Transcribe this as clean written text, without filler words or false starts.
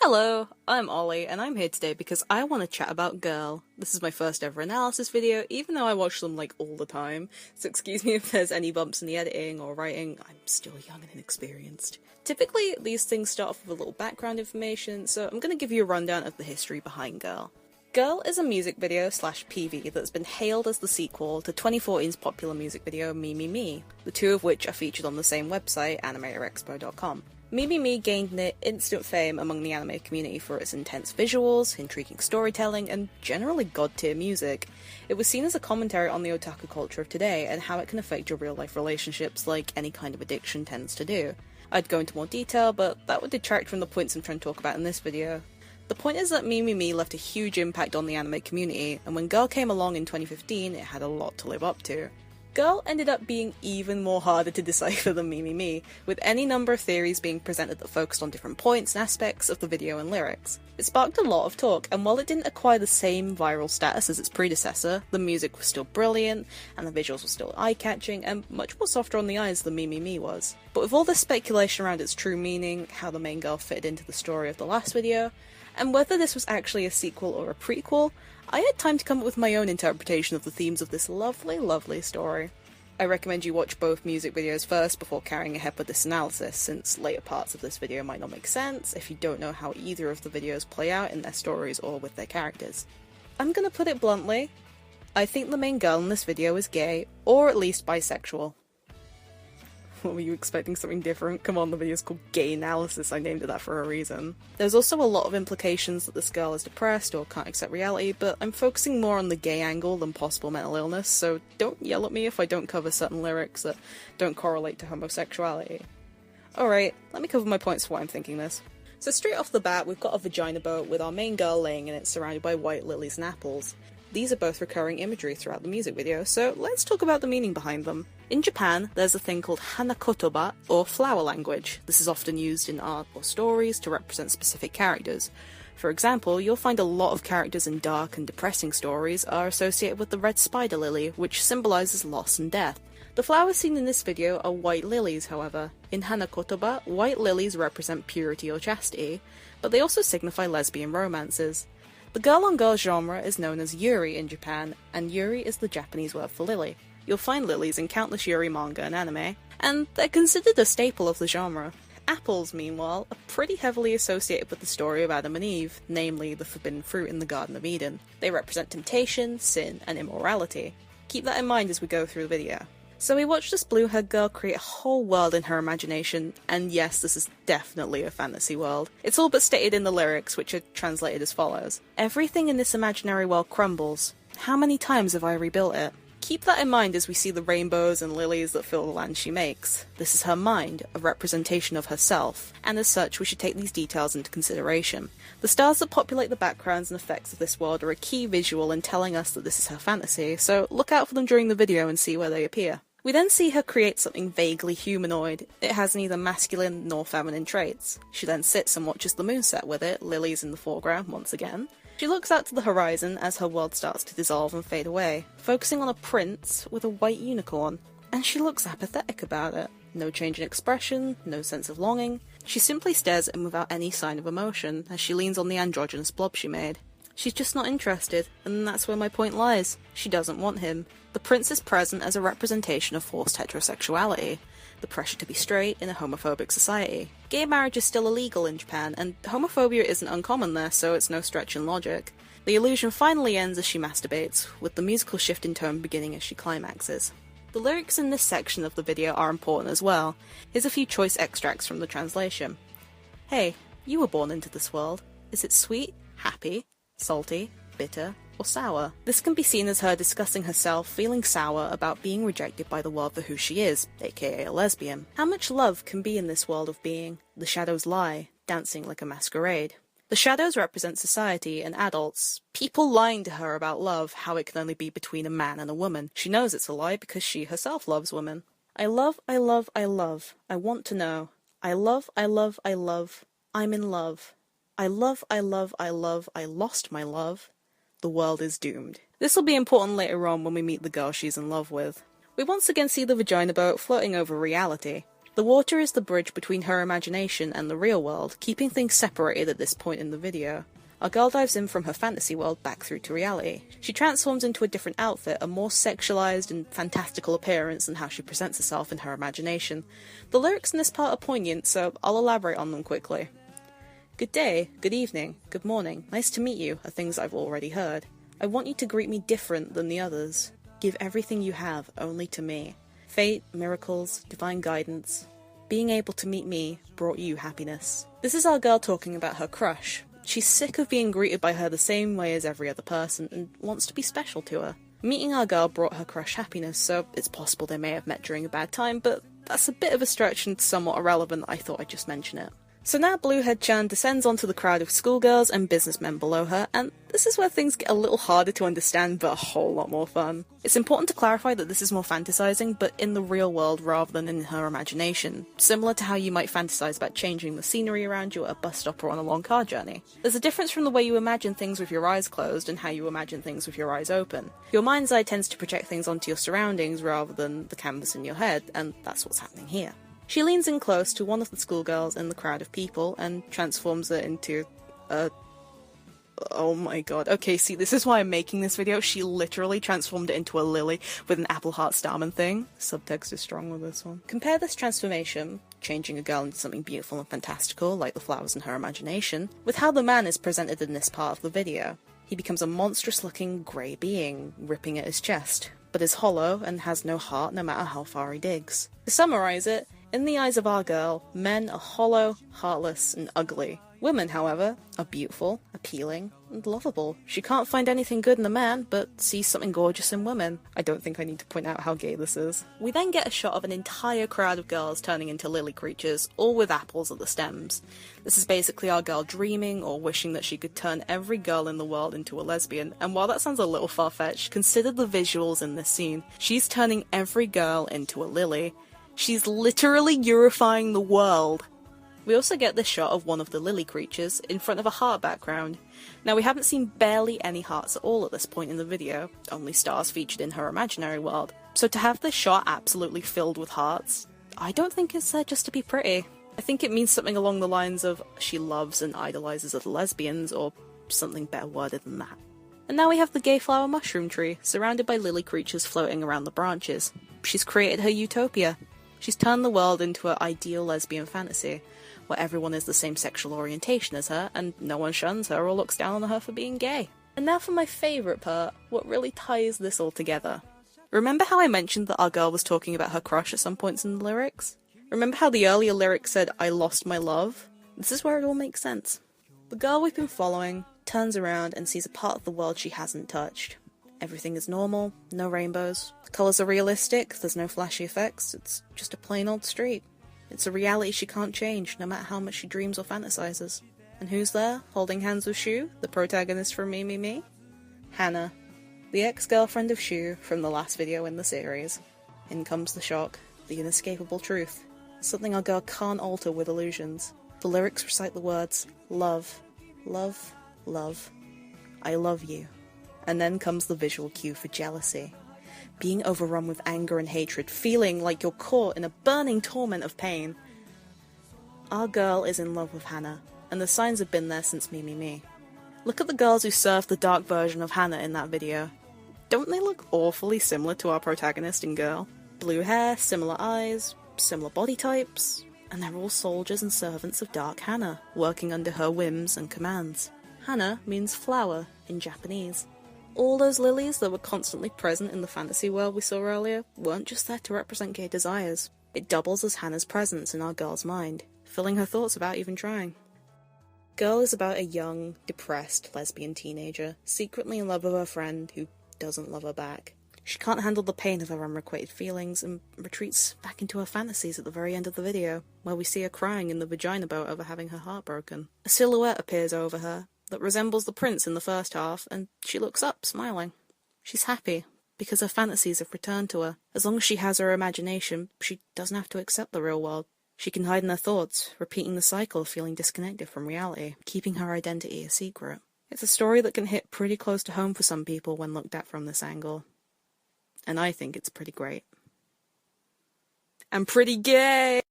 Hello, I'm Ollie, and I'm here today because I want to chat about Girl. This is my first ever analysis video, even though I watch them like all the time, so excuse me if there's any bumps in the editing or writing, I'm still young and inexperienced. Typically, these things start off with a little background information, so I'm going to give you a rundown of the history behind Girl. Girl is a music video slash PV that's been hailed as the sequel to 2014's popular music video Me Me Me, the two of which are featured on the same website, animatorexpo.com. Me Me Me gained near instant fame among the anime community for its intense visuals, intriguing storytelling, and generally god-tier music. It was seen as a commentary on the otaku culture of today and how it can affect your real-life relationships like any kind of addiction tends to do. I'd go into more detail, but that would detract from the points I'm trying to talk about in this video. The point is that Me Me Me left a huge impact on the anime community, and when Girl came along in 2015, it had a lot to live up to. Girl ended up being even more harder to decipher than Me Me Me, with any number of theories being presented that focused on different points and aspects of the video and lyrics. It sparked a lot of talk, and while it didn't acquire the same viral status as its predecessor, the music was still brilliant, and the visuals were still eye-catching, and much more softer on the eyes than Me Me Me was. But with all this speculation around its true meaning, how the main girl fitted into the story of the last video, and whether this was actually a sequel or a prequel, I had time to come up with my own interpretation of the themes of this lovely, lovely story. I recommend you watch both music videos first before carrying ahead with this analysis, since later parts of this video might not make sense if you don't know how either of the videos play out in their stories or with their characters. I'm gonna put it bluntly, I think the main girl in this video is gay, or at least bisexual. What, were you expecting something different? Come on, the video's called Gaynalysis, I named it that for a reason. There's also a lot of implications that this girl is depressed or can't accept reality, but I'm focusing more on the gay angle than possible mental illness, so don't yell at me if I don't cover certain lyrics that don't correlate to homosexuality. Alright, let me cover my points for why I'm thinking this. So straight off the bat, we've got a vagina boat with our main girl laying in it surrounded by white lilies and apples. These are both recurring imagery throughout the music video, so let's talk about the meaning behind them. In Japan, there's a thing called hanakotoba, or flower language. This is often used in art or stories to represent specific characters. For example, you'll find a lot of characters in dark and depressing stories are associated with the red spider lily, which symbolises loss and death. The flowers seen in this video are white lilies, however. In hanakotoba, white lilies represent purity or chastity, but they also signify lesbian romances. The girl-on-girl genre is known as yuri in Japan, and yuri is the Japanese word for lily. You'll find lilies in countless yuri manga and anime, and they're considered a staple of the genre. Apples, meanwhile, are pretty heavily associated with the story of Adam and Eve, namely the forbidden fruit in the Garden of Eden. They represent temptation, sin, and immorality. Keep that in mind as we go through the video. So we watched this blue-haired girl create a whole world in her imagination, and yes, this is definitely a fantasy world. It's all but stated in the lyrics, which are translated as follows. Everything in this imaginary world crumbles. How many times have I rebuilt it? Keep that in mind as we see the rainbows and lilies that fill the land she makes. This is her mind, a representation of herself, and as such we should take these details into consideration. The stars that populate the backgrounds and effects of this world are a key visual in telling us that this is her fantasy, so look out for them during the video and see where they appear. We then see her create something vaguely humanoid. It has neither masculine nor feminine traits. She then sits and watches the moon set with it, lilies in the foreground once again. She looks out to the horizon as her world starts to dissolve and fade away, focusing on a prince with a white unicorn. And she looks apathetic about it. No change in expression, no sense of longing. She simply stares at him without any sign of emotion as she leans on the androgynous blob she made. She's just not interested, and that's where my point lies. She doesn't want him. The prince is present as a representation of forced heterosexuality, the pressure to be straight in a homophobic society. Gay marriage is still illegal in Japan, and homophobia isn't uncommon there, so it's no stretch in logic. The illusion finally ends as she masturbates, with the musical shift in tone beginning as she climaxes. The lyrics in this section of the video are important as well. Here's a few choice extracts from the translation. Hey, you were born into this world. Is it sweet, happy, salty, bitter, or sour? This can be seen as her discussing herself feeling sour about being rejected by the world for who she is, aka a lesbian. How much love can be in this world of being? The shadows lie, dancing like a masquerade. The shadows represent society and adults, people lying to her about love, how it can only be between a man and a woman. She knows it's a lie because she herself loves women. I love, I love, I love. I want to know. I love, I love, I love. I'm in love. I love, I love, I love. I lost my love. The world is doomed. This will be important later on when we meet the girl she's in love with. We once again see the vagina boat floating over reality. The water is the bridge between her imagination and the real world, keeping things separated at this point in the video. Our girl dives in from her fantasy world back through to reality. She transforms into a different outfit, a more sexualized and fantastical appearance than how she presents herself in her imagination. The lyrics in this part are poignant, so I'll elaborate on them quickly. Good day, good evening, good morning, nice to meet you are things I've already heard. I want you to greet me different than the others. Give everything you have only to me. Fate, miracles, divine guidance. Being able to meet me brought you happiness. This is our girl talking about her crush. She's sick of being greeted by her the same way as every other person and wants to be special to her. Meeting our girl brought her crush happiness, so it's possible they may have met during a bad time, but that's a bit of a stretch and somewhat irrelevant. I thought I'd just mention it. So now Bluehead-chan descends onto the crowd of schoolgirls and businessmen below her, and this is where things get a little harder to understand, but a whole lot more fun. It's important to clarify that this is more fantasizing, but in the real world rather than in her imagination, similar to how you might fantasize about changing the scenery around you at a bus stop or on a long car journey. There's a difference from the way you imagine things with your eyes closed and how you imagine things with your eyes open. Your mind's eye tends to project things onto your surroundings rather than the canvas in your head, and that's what's happening here. She leans in close to one of the schoolgirls in the crowd of people and transforms her into a... Oh my god. Okay, see, this is why I'm making this video. She literally transformed it into a lily with an apple heart starman thing. Subtext is strong with this one. Compare this transformation, changing a girl into something beautiful and fantastical, like the flowers in her imagination, with how the man is presented in this part of the video. He becomes a monstrous-looking grey being, ripping at his chest, but is hollow and has no heart no matter how far he digs. To summarise it, in the eyes of our girl, men are hollow, heartless, and ugly. Women, however, are beautiful, appealing, and lovable. She can't find anything good in a man, but sees something gorgeous in women. I don't think I need to point out how gay this is. We then get a shot of an entire crowd of girls turning into lily creatures, all with apples at the stems. This is basically our girl dreaming or wishing that she could turn every girl in the world into a lesbian, and while that sounds a little far-fetched, consider the visuals in this scene. She's turning every girl into a lily. She's literally Eurifying the world. We also get this shot of one of the lily creatures in front of a heart background. Now, we haven't seen barely any hearts at all at this point in the video, only stars featured in her imaginary world. So to have this shot absolutely filled with hearts, I don't think it's there just to be pretty. I think it means something along the lines of she loves and idolizes other lesbians, or something better worded than that. And now we have the gay flower mushroom tree, surrounded by lily creatures floating around the branches. She's created her utopia. She's turned the world into an ideal lesbian fantasy, where everyone is the same sexual orientation as her, and no one shuns her or looks down on her for being gay. And now for my favourite part, what really ties this all together. Remember how I mentioned that our girl was talking about her crush at some points in the lyrics? Remember how the earlier lyric said, "I lost my love"? This is where it all makes sense. The girl we've been following turns around and sees a part of the world she hasn't touched. Everything is normal, no rainbows. The colours are realistic, there's no flashy effects, it's just a plain old street. It's a reality she can't change, no matter how much she dreams or fantasizes. And who's there, holding hands with Shu, the protagonist from Me, Me, Me? Hannah, the ex-girlfriend of Shu from the last video in the series. In comes the shock, the inescapable truth. Something our girl can't alter with illusions. The lyrics recite the words, love, love, love, I love you. And then comes the visual cue for jealousy. Being overrun with anger and hatred, feeling like you're caught in a burning torment of pain. Our girl is in love with Hannah, and the signs have been there since Me, Me, Me. Look at the girls who surfed the dark version of Hannah in that video. Don't they look awfully similar to our protagonist and girl? Blue hair, similar eyes, similar body types, and they're all soldiers and servants of Dark Hannah, working under her whims and commands. Hannah means flower in Japanese. All those lilies that were constantly present in the fantasy world we saw earlier weren't just there to represent gay desires. It doubles as Hannah's presence in our girl's mind, filling her thoughts without even trying. Girl is about a young, depressed lesbian teenager, secretly in love with her friend who doesn't love her back. She can't handle the pain of her unrequited feelings and retreats back into her fantasies at the very end of the video, where we see her crying in the vagina boat over having her heart broken. A silhouette appears over her that resembles the prince in the first half, and she looks up, smiling. She's happy, because her fantasies have returned to her. As long as she has her imagination, she doesn't have to accept the real world. She can hide in her thoughts, repeating the cycle of feeling disconnected from reality, keeping her identity a secret. It's a story that can hit pretty close to home for some people when looked at from this angle. And I think it's pretty great. And pretty gay!